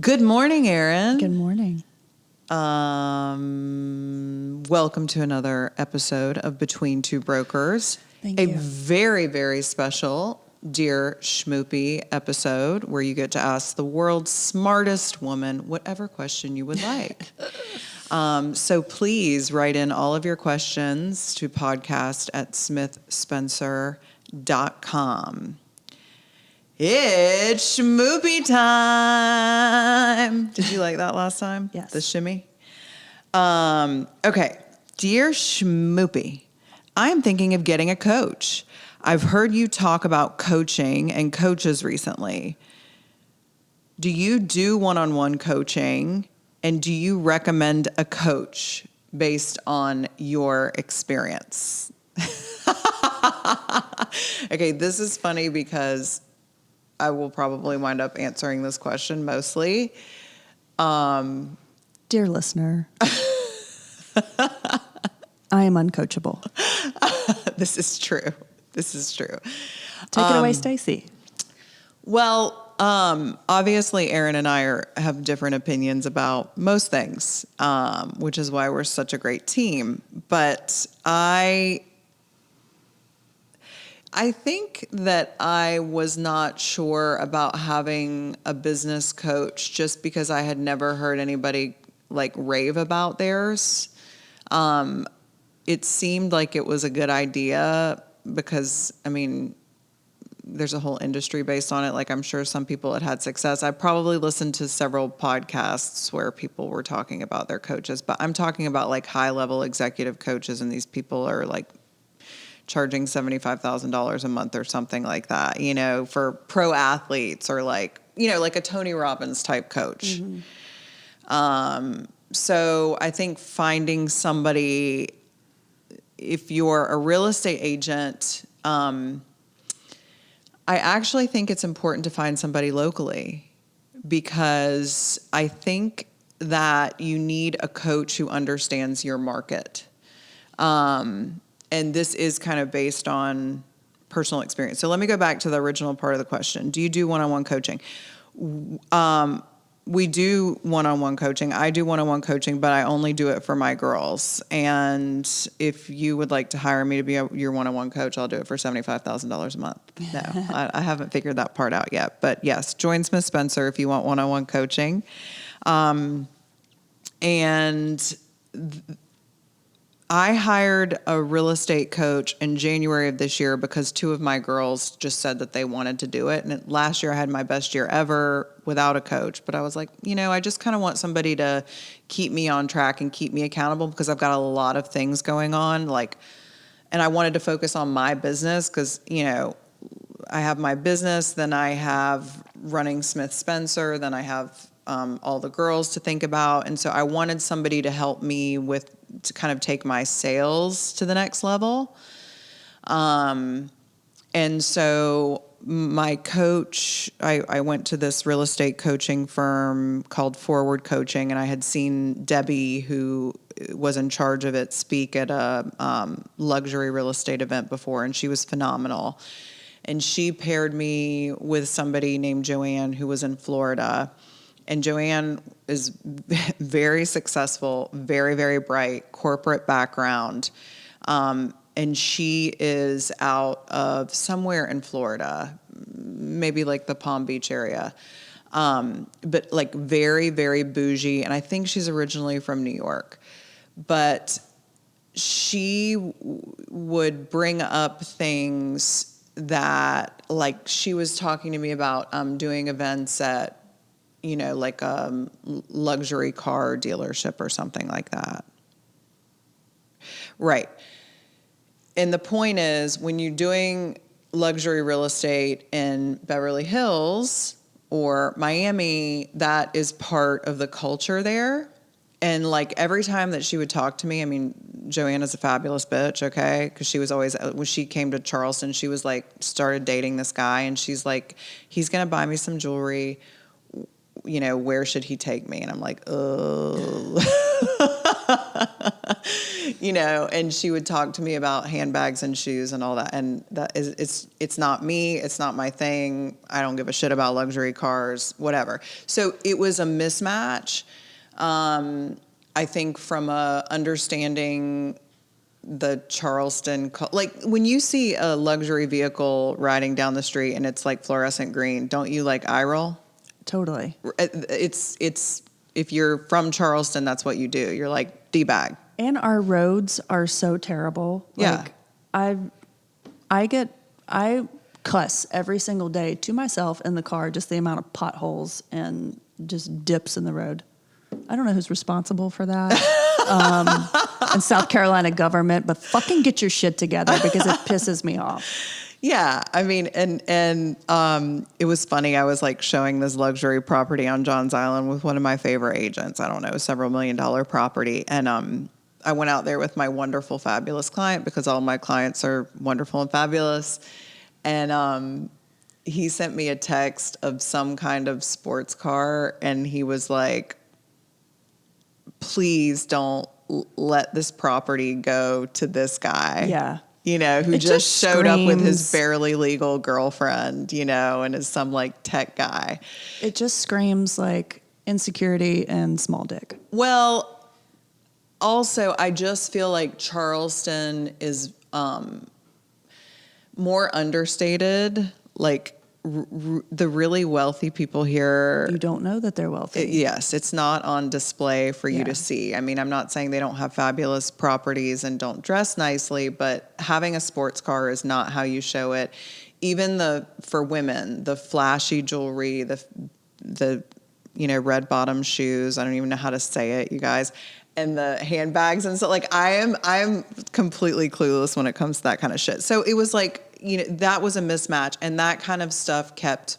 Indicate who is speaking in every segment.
Speaker 1: Good morning, Erin.
Speaker 2: Good morning.
Speaker 1: Welcome to another episode of Between Two Brokers.
Speaker 2: Thank
Speaker 1: a
Speaker 2: you.
Speaker 1: very, very special Dear Schmoopy episode where you get to ask the world's smartest woman whatever question you would like. So please write in all of your questions to podcast@smithspencer.com. It's Schmoopy time. Did you like that last time?
Speaker 2: Yes.
Speaker 1: The shimmy? Okay. Dear Schmoopy, I'm thinking of getting a coach. I've heard you talk about coaching and coaches recently. Do you do one-on-one coaching? And do you recommend a coach based on your experience? Okay, this is funny because I will probably wind up answering this question mostly.
Speaker 2: Dear listener, I am uncoachable.
Speaker 1: This is true.
Speaker 2: Take it away, Stacy.
Speaker 1: Well, obviously, Erin and I have different opinions about most things, which is why we're such a great team. But I think that I was not sure about having a business coach just because I had never heard anybody like rave about theirs. It seemed like it was a good idea because, I mean, there's a whole industry based on it. Like, I'm sure some people had success. I probably listened to several podcasts where people were talking about their coaches, but I'm talking about like high level executive coaches, and these people are like charging $75,000 a month or something like that, you know, for pro athletes, or like, you know, like a Tony Robbins type coach. Mm-hmm. So I think finding somebody, if you're a real estate agent, I actually think it's important to find somebody locally, because I think that you need a coach who understands your market. And this is kind of based on personal experience. So let me go back to the original part of the question. Do you do one-on-one coaching? We do one-on-one coaching. I do one-on-one coaching, but I only do it for my girls. And if you would like to hire me to be your one-on-one coach, I'll do it for $75,000 a month. No, I haven't figured that part out yet. But yes, join Smith Spencer if you want one-on-one coaching. I hired a real estate coach in January of this year because two of my girls just said that they wanted to do it. And last year I had my best year ever without a coach. But I was like, you know, I just kind of want somebody to keep me on track and keep me accountable, because I've got a lot of things going on. And I wanted to focus on my business because, you know, I have my business, then I have running Smith Spencer, then I have all the girls to think about. And so I wanted somebody to help me to kind of take my sales to the next level. And so my coach, I went to this real estate coaching firm called Forward Coaching, and I had seen Debbie, who was in charge of it, speak at a luxury real estate event before, and she was phenomenal. And she paired me with somebody named Joanne, who was in Florida. And Joanne is very successful, very, very bright, corporate background. And she is out of somewhere in Florida, maybe like the Palm Beach area. But like very, very bougie. And I think she's originally from New York. But she would bring up things that, like, she was talking to me about doing events at, you know, like a luxury car dealership or something like that. Right. And the point is, when you're doing luxury real estate in Beverly Hills or Miami, that is part of the culture there. And like every time that she would talk to me, I mean, Joanna's a fabulous bitch, okay? Because she was always, when she came to Charleston, she was like, started dating this guy, and she's like, he's going to buy me some jewelry. You know, where should he take me? And I'm like, oh. and she would talk to me about handbags and shoes and all that. And that is, it's not me. It's not my thing. I don't give a shit about luxury cars, whatever. So it was a mismatch. I think from understanding the Charleston, like when you see a luxury vehicle riding down the street and it's like fluorescent green, don't you like eye roll?
Speaker 2: Totally.
Speaker 1: It's if you're from Charleston, that's what you do. You're like D-bag.
Speaker 2: And our roads are so terrible.
Speaker 1: Yeah.
Speaker 2: Like I cuss every single day to myself in the car, just the amount of potholes and just dips in the road. I don't know who's responsible for that. And South Carolina government, but fucking get your shit together because it pisses me off.
Speaker 1: Yeah, I mean, and it was funny. I was like showing this luxury property on Johns Island with one of my favorite agents. I don't know, several $1 million property, and I went out there with my wonderful, fabulous client because all my clients are wonderful and fabulous, and he sent me a text of some kind of sports car, and he was like, "Please don't let this property go to this guy."
Speaker 2: Yeah.
Speaker 1: Who
Speaker 2: It
Speaker 1: just showed up with his
Speaker 2: screams-
Speaker 1: barely legal girlfriend, and is some like tech guy.
Speaker 2: It just screams like insecurity and small dick.
Speaker 1: Well, also, I just feel like Charleston is more understated. Like the really wealthy people here.
Speaker 2: You don't know that they're wealthy.
Speaker 1: Yes, it's not on display for you
Speaker 2: Yeah.
Speaker 1: to see. I mean, I'm not saying they don't have fabulous properties and don't dress nicely, but having a sports car is not how you show it. Even for women, the flashy jewelry, the red bottom shoes. I don't even know how to say it, you guys. And the handbags and so like I'm completely clueless when it comes to that kind of shit. So it was like, that was a mismatch, and that kind of stuff kept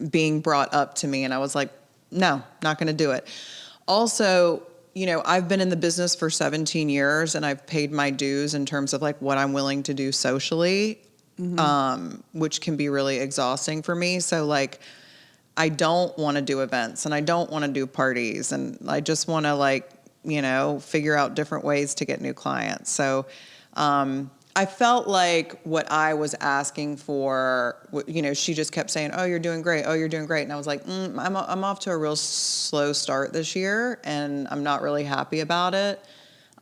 Speaker 1: being brought up to me, and I was like, no, not going to do it. Also, I've been in the business for 17 years, and I've paid my dues in terms of like what I'm willing to do socially, which can be really exhausting for me. So like, I don't want to do events, and I don't want to do parties, and I just want to figure out different ways to get new clients. So, I felt like what I was asking for, she just kept saying, "Oh, you're doing great. Oh, you're doing great." And I was like, I'm off to a real slow start this year, and I'm not really happy about it.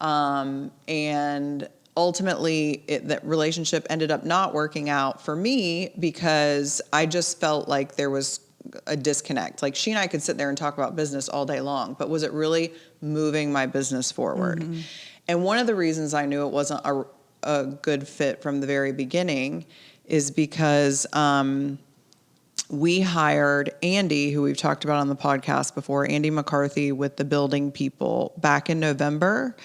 Speaker 1: And ultimately, that relationship ended up not working out for me because I just felt like there was a disconnect. Like she and I could sit there and talk about business all day long, but was it really moving my business forward? Mm-hmm. And one of the reasons I knew it wasn't a good fit from the very beginning is because we hired Andy, who we've talked about on the podcast before, Andy McCarthy with the building people back in November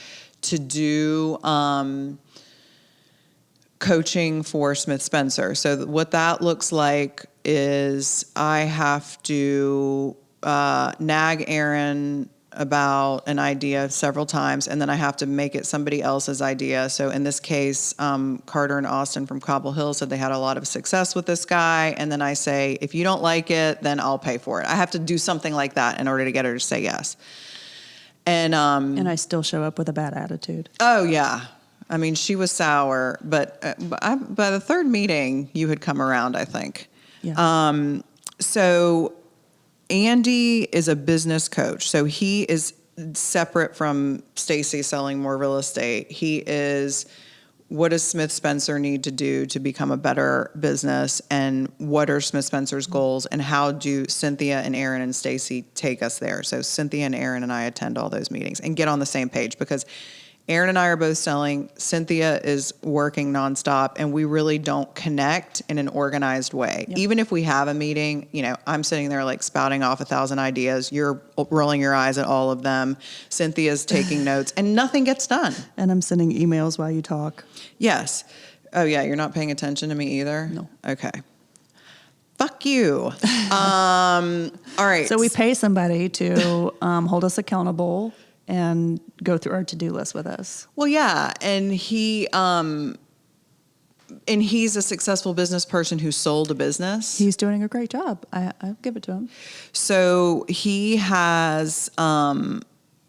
Speaker 1: to do coaching for Smith Spencer. So what that looks like is I have to nag Erin about an idea several times, and then I have to make it somebody else's idea. So in this case, Carter and Austin from Cobble Hill said they had a lot of success with this guy, and then I say, if you don't like it, then I'll pay for it. I have to do something like that in order to get her to say yes. And
Speaker 2: I still show up with a bad attitude.
Speaker 1: Oh, yeah. I mean, she was sour, but by the third meeting, you had come around, I think.
Speaker 2: Yeah.
Speaker 1: So Andy is a business coach. So he is separate from Stacy selling more real estate. He is, what does Smith Spencer need to do to become a better business, and what are Smith Spencer's goals, and how do Cynthia and Erin and Stacy take us there? So Cynthia and Erin and I attend all those meetings and get on the same page, because Erin and I are both selling. Cynthia is working nonstop, and we really don't connect in an organized way. Yep. Even if we have a meeting, I'm sitting there like spouting off 1,000 ideas. You're rolling your eyes at all of them. Cynthia's taking notes, and nothing gets done.
Speaker 2: And I'm sending emails while you talk.
Speaker 1: Yes. Oh, yeah, you're not paying attention to me either?
Speaker 2: No.
Speaker 1: Okay. Fuck you. All right.
Speaker 2: So we pay somebody to hold us accountable and go through our to-do list with us.
Speaker 1: Well, yeah, and he's a successful business person who sold a business.
Speaker 2: He's doing a great job. I give it to him.
Speaker 1: So he has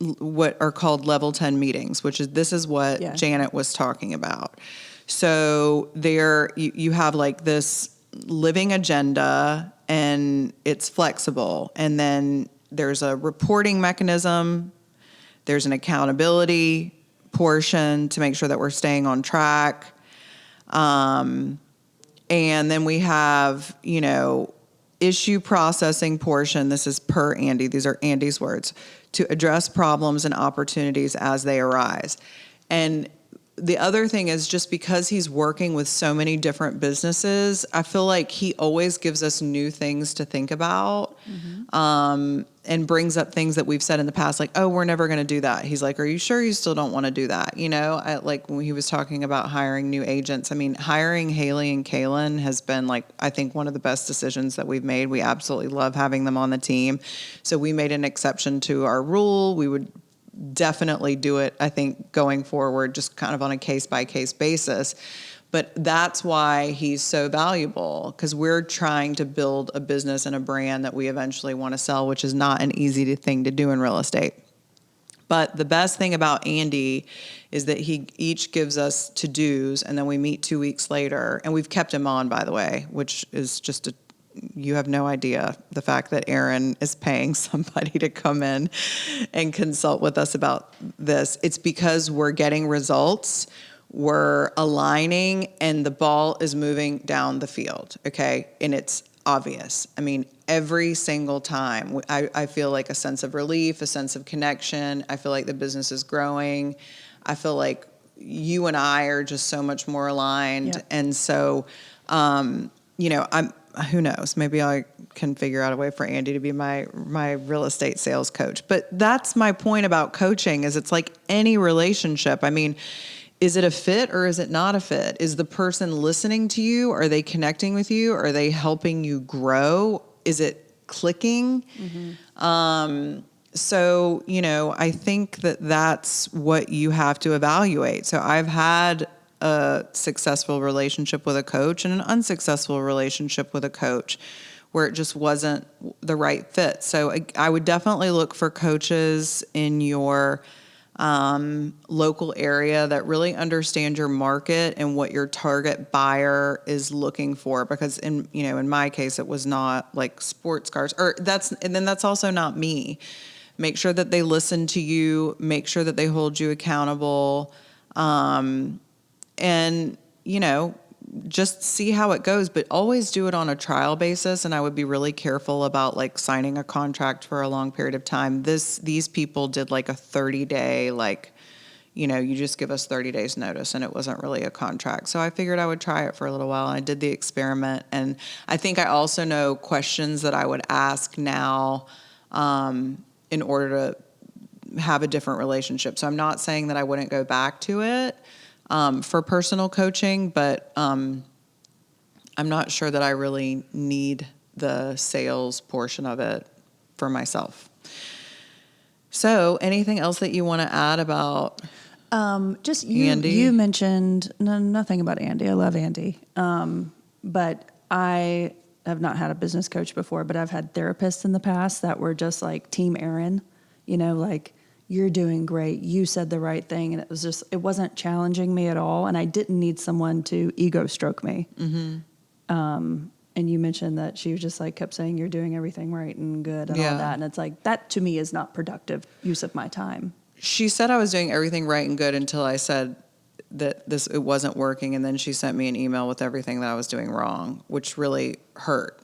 Speaker 1: what are called level 10 meetings, this is what
Speaker 2: Yeah.
Speaker 1: Janet was talking about. So you have like this living agenda, and it's flexible. And then there's a reporting mechanism. There's an accountability portion to make sure that we're staying on track. And then we have, issue processing portion. This is per Andy. These are Andy's words, to address problems and opportunities as they arise. And the other thing is, just because he's working with so many different businesses, I feel like he always gives us new things to think about, and brings up things that we've said in the past, like, oh, we're never going to do that. He's like, are you sure you still don't want to do that? Like when he was talking about hiring new agents, I mean, hiring Haley and Kaylin has been like, I think one of the best decisions that we've made. We absolutely love having them on the team. So we made an exception to our rule. We would definitely do it, I think, going forward, just kind of on a case-by-case basis. But that's why he's so valuable, because we're trying to build a business and a brand that we eventually want to sell, which is not an easy thing to do in real estate. But the best thing about Andy is that he each gives us to-dos, and then we meet 2 weeks later. And we've kept him on, by the way, which is just you have no idea the fact that Erin is paying somebody to come in and consult with us about this. It's because we're getting results, we're aligning, and the ball is moving down the field, okay? And it's obvious. I mean, every single time, I feel like a sense of relief, a sense of connection. I feel like the business is growing. I feel like you and I are just so much more aligned.
Speaker 2: Yep.
Speaker 1: And so, who knows? Maybe I can figure out a way for Andy to be my real estate sales coach. But that's my point about coaching, is it's like any relationship. I mean, is it a fit or is it not a fit? Is the person listening to you? Are they connecting with you? Are they helping you grow? Is it clicking? So, I think that that's what you have to evaluate. So I've had a successful relationship with a coach and an unsuccessful relationship with a coach where it just wasn't the right fit. So I would definitely look for coaches in your local area that really understand your market and what your target buyer is looking for. Because in my case, it was not like sports cars, and then that's also not me. Make sure that they listen to you, make sure that they hold you accountable. And, just see how it goes, but always do it on a trial basis. And I would be really careful about like signing a contract for a long period of time. These people did like a 30-day, you just give us 30 days notice, and it wasn't really a contract. So I figured I would try it for a little while, and I did the experiment. And I think I also know questions that I would ask now, in order to have a different relationship. So I'm not saying that I wouldn't go back to it, for personal coaching, but I'm not sure that I really need the sales portion of it for myself. So anything else that you want to add about
Speaker 2: Just
Speaker 1: Andy?
Speaker 2: you mentioned nothing about Andy. I love Andy. But I have not had a business coach before, but I've had therapists in the past that were just like Team Erin, like, you're doing great. You said the right thing. And it wasn't challenging me at all. And I didn't need someone to ego stroke me. Mm-hmm. And you mentioned that she was just like, kept saying, you're doing everything right and good and all that. And it's like, that to me is not productive use of my time.
Speaker 1: She said I was doing everything right and good until I said that it wasn't working. And then she sent me an email with everything that I was doing wrong, which really hurt.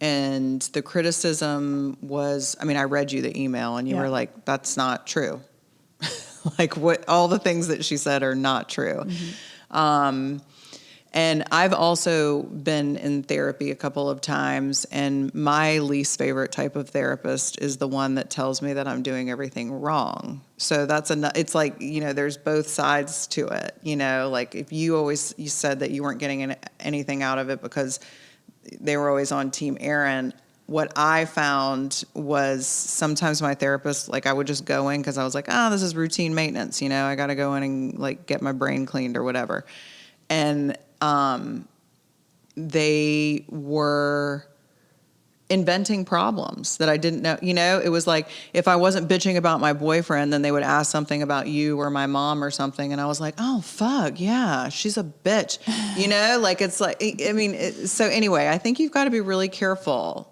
Speaker 1: And the criticism was, I read you the email, and you were like, that's not true. Like, all the things that she said are not true. Mm-hmm. And I've also been in therapy a couple of times, and my least favorite type of therapist is the one that tells me that I'm doing everything wrong. So it's like, there's both sides to it. Like if you said that you weren't getting anything out of it because they were always on Team Erin. What I found was sometimes my therapist, like I would just go in because I was like, this is routine maintenance. I got to go in and like get my brain cleaned or whatever. And inventing problems that I didn't know. It was like if I wasn't bitching about my boyfriend, then they would ask something about you or my mom or something. And I was like, oh, fuck, yeah, she's a bitch. Like it's like, I mean, so anyway, I think you've got to be really careful.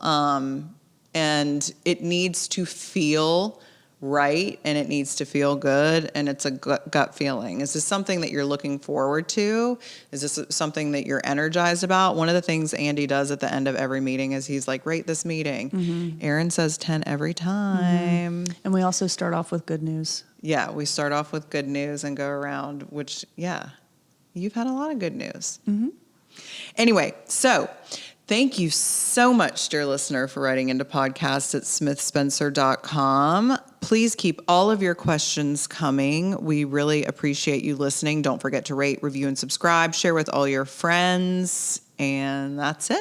Speaker 1: And it needs to feel right and it needs to feel good, and it's a gut feeling. Is this something that you're looking forward to? Is this something that you're energized about? One of the things Andy does at the end of every meeting is he's like, rate this meeting. Mm-hmm. Erin says 10 every time.
Speaker 2: Mm-hmm. And we also start off with good news.
Speaker 1: Yeah, we start off with good news and go around, which, yeah, you've had a lot of good news.
Speaker 2: Mm-hmm.
Speaker 1: Anyway, so thank you so much, dear listener, for writing into podcast@smithspencer.com. Please keep all of your questions coming. We really appreciate you listening. Don't forget to rate, review, and subscribe. Share with all your friends. And that's it.